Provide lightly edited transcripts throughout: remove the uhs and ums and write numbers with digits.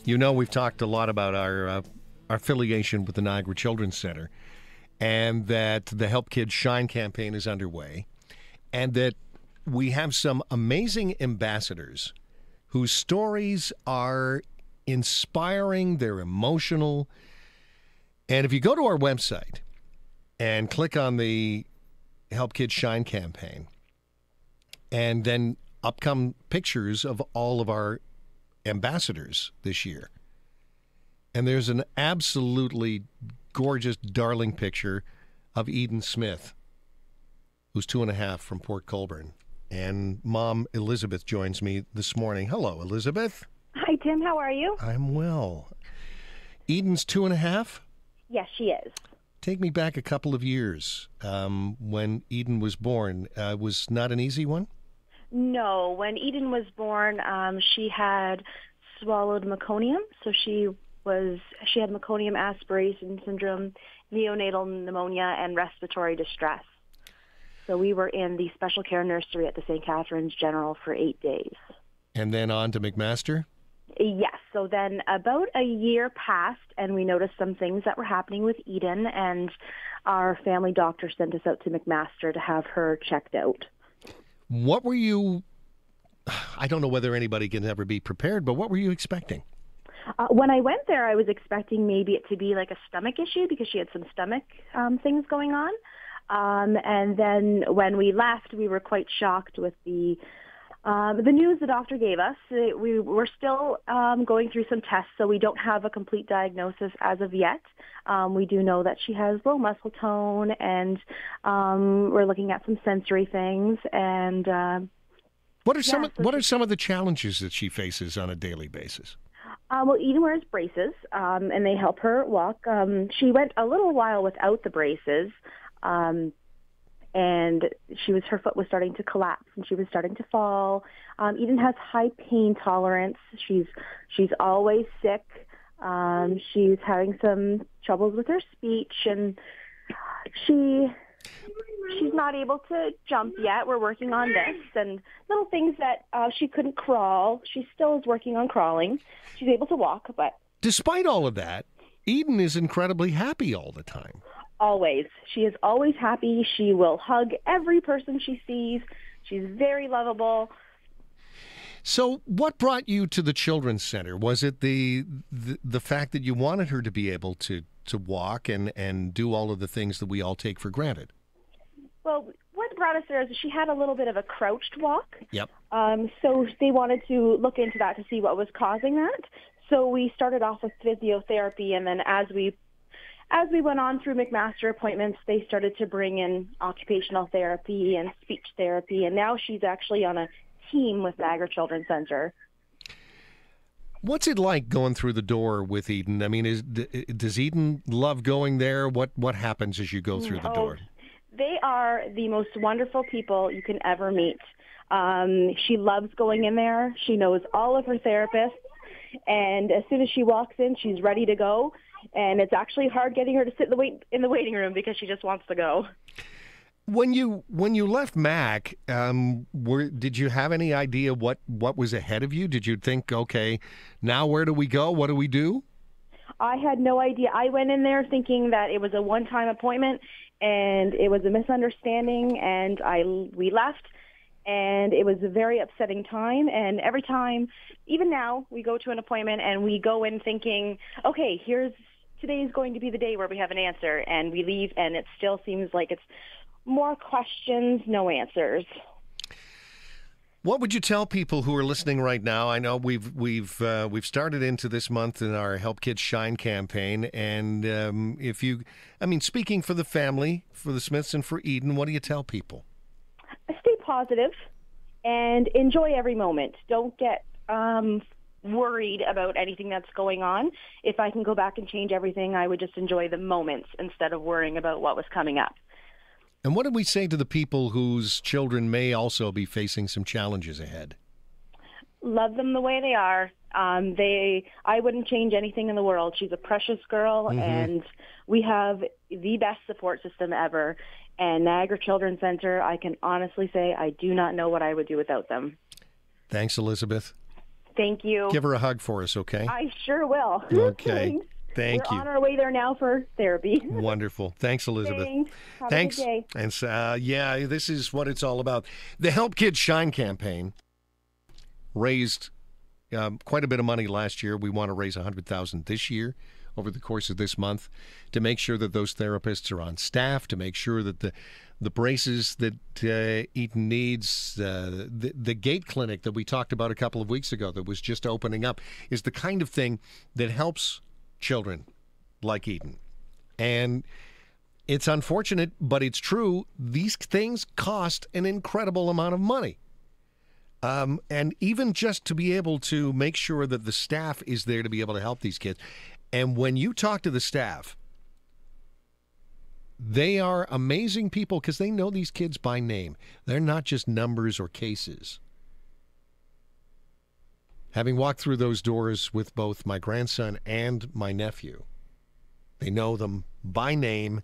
You know, we've talked a lot about our affiliation with the Niagara Children's Center, and that the Help Kids Shine campaign is underway, and that we have some amazing ambassadors whose stories are inspiring, they're emotional. And if you go to our website and click on the Help Kids Shine campaign, and then up come pictures of all of our ambassadors this year. And there's an absolutely gorgeous, darling picture of Eden Smith, who's 2.5 from Port Colborne. And Mom Elizabeth joins me this morning. Hello, Elizabeth. Hi, Tim. How are you? I'm well. Eden's 2.5? Yes, she is. Take me back a couple of years when Eden was born. Was not an easy one? No. When Eden was born, she had swallowed meconium. So she had meconium aspiration syndrome, neonatal pneumonia, and respiratory distress. So we were in the special care nursery at the St. Catharines General for 8 days. And then on to McMaster? Yes. So then about a year passed, and we noticed some things that were happening with Eden, and our family doctor sent us out to McMaster to have her checked out. What were you, I don't know whether anybody can ever be prepared, but what were you expecting? When I went there, I was expecting maybe it to be like a stomach issue because she had some stomach things going on. And then when we left, we were quite shocked with the news the doctor gave us. We were still going through some tests, so we don't have a complete diagnosis as of yet. We do know that she has low muscle tone, and we're looking at some sensory things. And what are some of the challenges that she faces on a daily basis? Well, Eden wears braces, and they help her walk. She went a little while without the braces. And her foot was starting to collapse, and she was starting to fall. Eden has high pain tolerance. She's always sick. She's having some troubles with her speech, and she's not able to jump yet. We're working on this, and little things that she couldn't crawl. She still is working on crawling. She's able to walk, but despite all of that, Eden is incredibly happy all the time. Always. She is always happy. She will hug every person she sees. She's very lovable. So what brought you to the Children's Center? Was it the fact that you wanted her to be able to walk and do all of the things that we all take for granted? Well, what brought us there is she had a little bit of a crouched walk. Yep. So they wanted to look into that to see what was causing that. So we started off with physiotherapy, and then as we went on through McMaster appointments, they started to bring in occupational therapy and speech therapy, and now she's actually on a team with Niagara Children's Center. What's it like going through the door with Eden? I mean, does Eden love going there? What happens as you go through the door? They are the most wonderful people you can ever meet. She loves going in there. She knows all of her therapists, and as soon as she walks in, she's ready to go. And it's actually hard getting her to sit in the waiting room because she just wants to go. When you left Mac, did you have any idea what was ahead of you? Did you think, okay, now where do we go? What do we do? I had no idea. I went in there thinking that it was a one-time appointment, and it was a misunderstanding, and we left. And it was a very upsetting time. And every time, even now, we go to an appointment and we go in thinking, okay, today is going to be the day where we have an answer. And we leave, and it still seems like it's more questions, no answers. What would you tell people who are listening right now? I know we've started into this month in our Help Kids Shine campaign, and speaking for the family, for the Smiths and for Eden, what do you tell people? Stay positive and enjoy every moment. Don't get worried about anything that's going on. If I can go back and change everything, I would just enjoy the moments instead of worrying about what was coming up. And what did we say to the people whose children may also be facing some challenges ahead? Love them the way they are. I wouldn't change anything in the world. She's a precious girl, and we have the best support system ever. And Niagara Children's Center, I can honestly say I do not know what I would do without them. Thanks, Elizabeth. Thank you. Give her a hug for us, okay? I sure will. Okay. Thanks. Thank We're you. on our way there now for therapy. Wonderful. Thanks, Elizabeth. Thanks. Have Thanks. a good day. And yeah, this is what it's all about. The Help Kids Shine campaign raised quite a bit of money last year. We want to raise $100,000 this year over the course of this month to make sure that those therapists are on staff, to make sure that the braces that Eaton needs, the gait clinic that we talked about a couple of weeks ago that was just opening up, is the kind of thing that helps children like Eaton. And it's unfortunate, but it's true. These things cost an incredible amount of money. And even just to be able to make sure that the staff is there to be able to help these kids. And when you talk to the staff, they are amazing people because they know these kids by name. They're not just numbers or cases. Having walked through those doors with both my grandson and my nephew, they know them by name,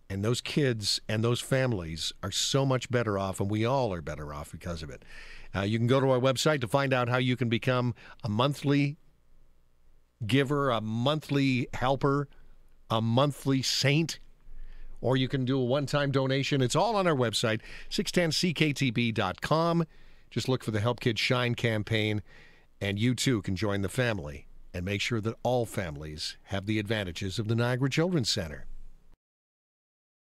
and those kids and those families are so much better off, and we all are better off because of it. You can go to our website to find out how you can become a monthly giver, a monthly helper, a monthly saint, or you can do a one-time donation. It's all on our website, 610cktb.com. Just look for the Help Kids Shine campaign, and you too can join the family and make sure that all families have the advantages of the Niagara Children's Center.